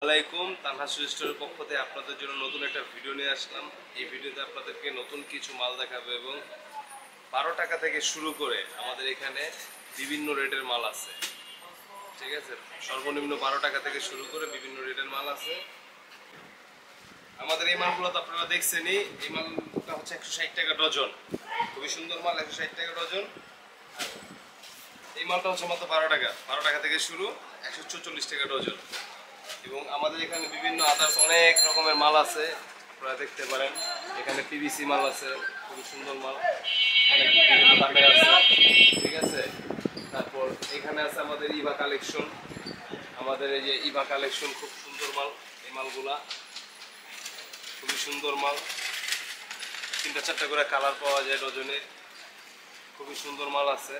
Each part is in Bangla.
আলাইকুম। তানহা সুইস্টোরের পক্ষ থেকে আপনাদের জন্য নতুন একটা ভিডিও নিয়ে আসলাম। এই ভিডিওতে আপনাদেরকে নতুন কিছু মাল দেখাবো এবং 12 টাকা থেকে শুরু করে আমাদের এখানে বিভিন্ন রেটের মাল আছে। ঠিক আছে, সর্বনিম্ন 12 টাকা থেকে শুরু করে বিভিন্ন রেটের মাল আছে। আমাদের এই মালগুলো তো আপনারা দেখছেনই। এই মালটা হচ্ছে 160 টাকা ডজন, খুবই সুন্দর মাল, 160 টাকা ডজন। এই মালটা হচ্ছে মাত্র 12 টাকা থেকে শুরু, 144 টাকা ডজন। এবং আমাদের এখানে বিভিন্ন আদার্স অনেক রকমের মাল আছে, আপনারা দেখতে পারেন। এখানে পিভিসি মাল আছে, খুবই সুন্দর মাল, অনেক বিভিন্ন দামের আছে। ঠিক আছে, তারপর এখানে আছে আমাদের ইভা কালেকশন। আমাদের এই যে ইভা কালেকশন, খুব সুন্দর মাল। এই মালগুলা খুবই সুন্দর মাল, 3-4টা করে কালার পাওয়া যায় ডজনে, খুবই সুন্দর মাল আছে।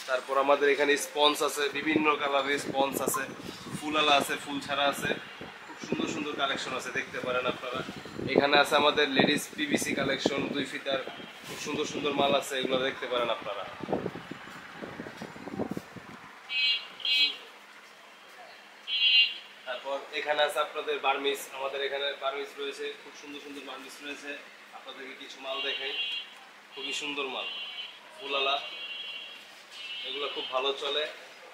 তারপর আমাদের এখানে স্পঞ্জ আছে, বিভিন্ন কালারের স্পঞ্জ আছে, ফুলালা আছে, ফুল ছাড়া আছে, খুব সুন্দর সুন্দর কালেকশন আছে, দেখতে পারেন আপনারা। এখানে আছে আমাদের লেডিস পিভিসি কালেকশন, 2 ফিটার, খুব সুন্দর সুন্দর মাল আছে, এগুলো দেখতে পারেন আপনারা। তারপর এখানে আছে আপনাদের বার্মিস। আমাদের এখানে বার্মিস রয়েছে, খুব সুন্দর সুন্দর বার্মিস রয়েছে। আপনাদেরকে কিছু মাল দেখাই, খুবই সুন্দর মাল, ফুলালা, এগুলো খুব ভালো চলে।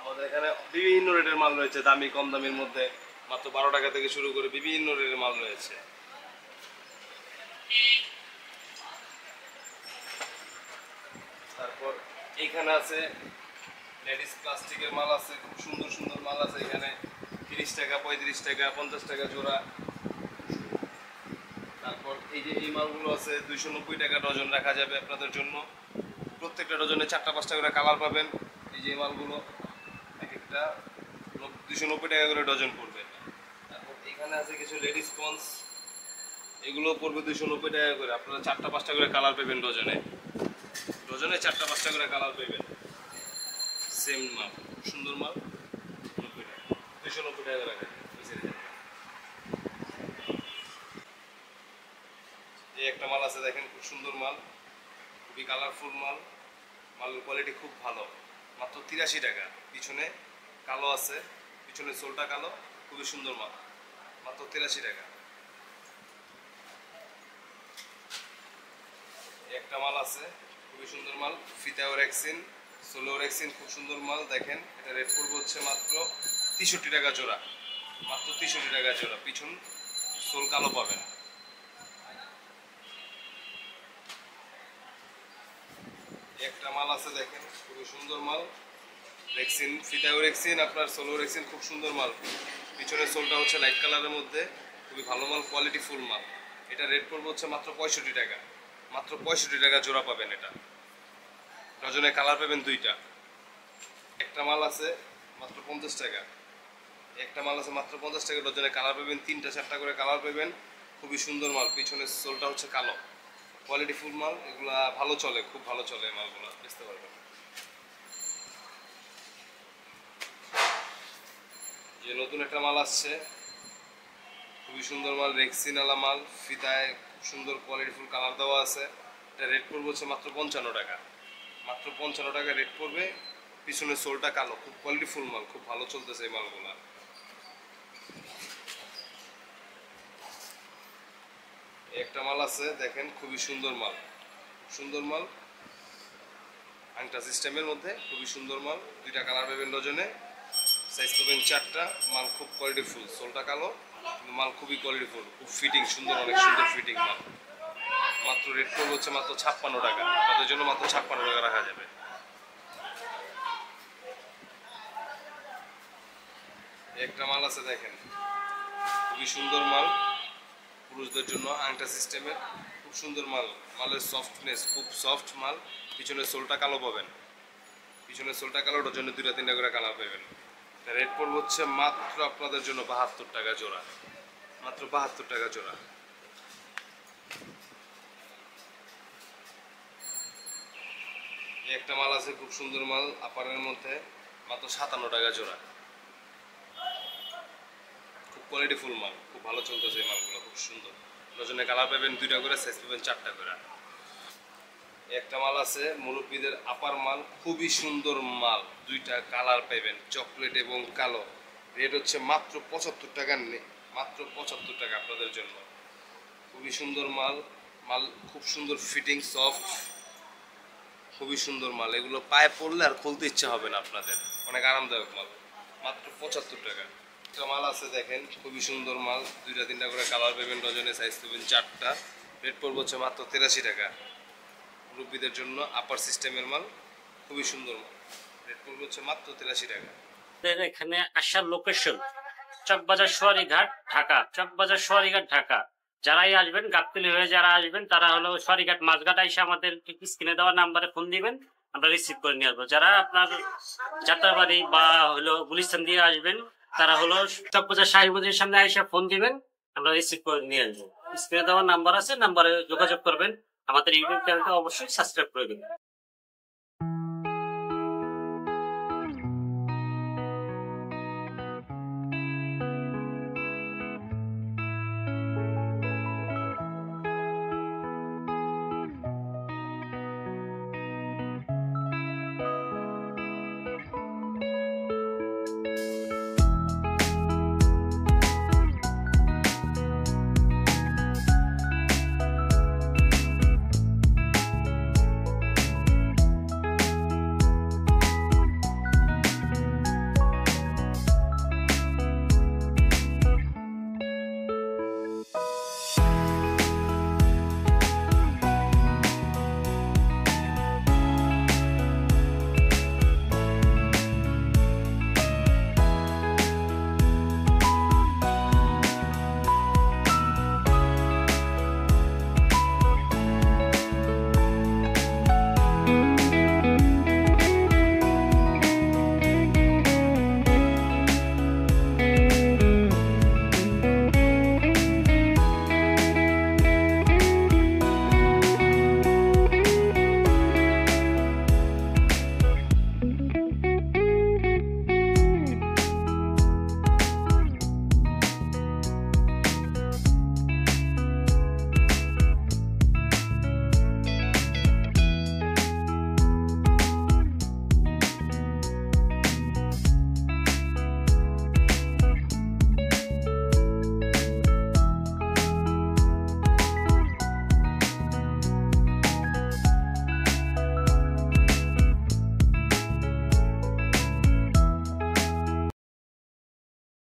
আমাদের এখানে বিভিন্ন রেটের মাল রয়েছে, দামি কম দামির মধ্যে, মাত্র 12 টাকা থেকে শুরু করে বিভিন্ন রেটের মাল রয়েছে। তারপর এইখানে আছে লেডিস প্লাস্টিকের মাল আছে, খুব সুন্দর সুন্দর মাল আছে এখানে, 30 টাকা, 35 টাকা, 50 টাকা জোড়া। তারপর এই যে এই মালগুলো আছে 290 টাকা ডজন রাখা যাবে আপনাদের জন্য। প্রত্যেকটা ডজনে 4-5টা করে কালার পাবেন। এই যে মালগুলো এক একটা 290 টাকা করে ডজন পড়বে। তারপর এখানে আছে কিছু লেডিস স্পঞ্জ, এগুলো পড়বে 290 টাকা করে। আপনারা 4-5টা করে কালার পাবেন ডজনে, ডজনে 4-5টা করে কালার পাবেন। সেম মাল, সুন্দর মাল, 90 টাকা, 290 টাকা রাখা। এই একটা মাল আছে দেখেন, খুব সুন্দর মাল, খুবই কালারফুল মাল, মালের কোয়ালিটি খুব ভালো, মাত্র 83 টাকা। পিছনে কালো আছে, পিছনে সোলটা কালো, খুবই সুন্দর মাল, মাত্র 83 টাকা। একটা মাল আছে, খুবই সুন্দর মাল, ফিতাও রেক্সিন, সোলো রেক্সিন, খুব সুন্দর মাল। দেখেন এটা রেট পড়বে হচ্ছে মাত্র 63 টাকা জোড়া, মাত্র 63 টাকা জোড়া। পিছন সোল কালো পাবেন। একটা মাল আছে দেখেন, খুবই সুন্দর মাল, রেক্সিন, ফিতাও রেক্সিন, আপনার সোলো রেক্সিন, খুব সুন্দর মাল। পিছনের সোলটা হচ্ছে লাইট কালারের মধ্যে, খুবই ভালো মাল, কোয়ালিটি ফুল মাল। এটা রেট পড়বে হচ্ছে মাত্র 65 টাকা, মাত্র 65 টাকা জোড়া পাবেন। এটা ডজনে কালার পাবেন 2টা। একটা মাল আছে মাত্র 50 টাকা, একটা মাল আছে মাত্র 50 টাকা, ডজনে কালার পাবেন 3-4টা করে কালার পাবেন, খুবই সুন্দর মাল। পিছনের সোলটা হচ্ছে কালো, কোয়ালিটি ফুল মাল, এগুলা ভালো চলে, খুব ভালো চলে মালগুলো, বুঝতে পারবেন। যে নতুন একটা মাল আসছে, খুবই সুন্দর মাল, রেক্সিনালা মাল, ফিতায় খুব সুন্দর কোয়ালিটি ফুল কালার দেওয়া আছে। এটা রেট পড়বে হচ্ছে মাত্র 55 টাকা, মাত্র 55 টাকা রেট পড়বে। পিছনের সোলটা কালো, খুব কোয়ালিটি ফুল মাল, খুব ভালো চলতেছে এই মালগুলা। একটা মাল আছে দেখেন, খুবই সুন্দর মাল, সুন্দর মাল, আংটা সিস্টেমের মধ্যে, খুবই সুন্দর মাল, 2টা কালার পাবেন ডজনে, সাইজ পাবেন 4টা। মাল খুব কোয়ালিটি ফুল, সোলটা কালো, কিন্তু মাল খুবই কোয়ালিটি ফুল, খুব ফিটিং সুন্দর, অনেক সুন্দর ফিটিং মাল। মাত্র রেট পড়বে হচ্ছে মাত্র 56 টাকা, তাদের জন্য মাত্র 56 টাকা রাখা যাবে। একটা মাল আছে দেখেন, খুবই সুন্দর মাল, পুরুষদের জন্য আংটা সিস্টেমের, খুব সুন্দর মাল, মালের সফটনেস খুব সফট মাল। পিছনের সোলটা কালো পাবেন, পিছনের সোলটা কালো, ডজনে 2-3টা করে কালার পাবেন। রেট পড়বে হচ্ছে মাত্র আপনাদের জন্য 72 টাকা জোড়া, মাত্র 72 টাকা জোড়া। একটা মাল আছে খুব সুন্দর মাল, আপারের মধ্যে, মাত্র 57 টাকা জোড়া, খুব কোয়ালিটি ফুল মাল, খুব ভালো চলতেছে এই মালগুলো, খুব সুন্দর। ডজনে কালার পাবেন 2টা করে, সাইজ পাবেন 4টা করে। একটা মাল আছে মুরব্বীদের আপার মাল, খুবই সুন্দর মাল, 2টা কালার পাবেন, চকলেট এবং কালো। রেট হচ্ছে মাত্র 75 টাকা, মাত্র 75 টাকা আপনাদের জন্য। খুবই সুন্দর মাল, মাল খুব সুন্দর ফিটিং, সফট, খুবই সুন্দর মাল। এগুলো পায়ে পড়লে আর খুলতে ইচ্ছা হবে না আপনাদের, অনেক আরামদায়ক মাল। মাত্র 75 টাকা। একটা মাল আছে দেখেন, খুবই সুন্দর মাল, 2টা 3টা করে কালার পাবেন, ডজনে সাইজ পাবেন 4টা। রেট পড়বে হচ্ছে মাত্র 83 টাকা। মুরব্বীদের জন্য আপার সিস্টেমের মাল, খুবই সুন্দর মাল। রেট পড়বে হচ্ছে মাত্র 83 টাকা। এখানে আসার লোকেশন চকবাজার সোয়ারিঘাট ঢাকা, চকবাজার সোয়ারিঘাট ঢাকা। যারাই আসবেন, গাবতলী হয়ে যারা আসবেন তারা হলো সোয়ারিঘাট মাঝঘাট এসে আমাদের স্ক্রিনে দেওয়া নাম্বারে ফোন দিবেন, আমরা রিসিভ করে নিয়ে আসবো। যারা আপনার যাত্রাবাড়ি বা হলো গুলিস্তান দিয়ে আসবেন তারা হলো চকবাজার শাহীবাজারের সামনে এসে ফোন দিবেন, আমরা রিসিভ করে নিয়ে আসবো। স্ক্রিনে দেওয়া নাম্বার আছে, নাম্বারে যোগাযোগ করবেন। আমাদের ইউটিউব চ্যানেলটা অবশ্যই সাবস্ক্রাইব করে দেবেন।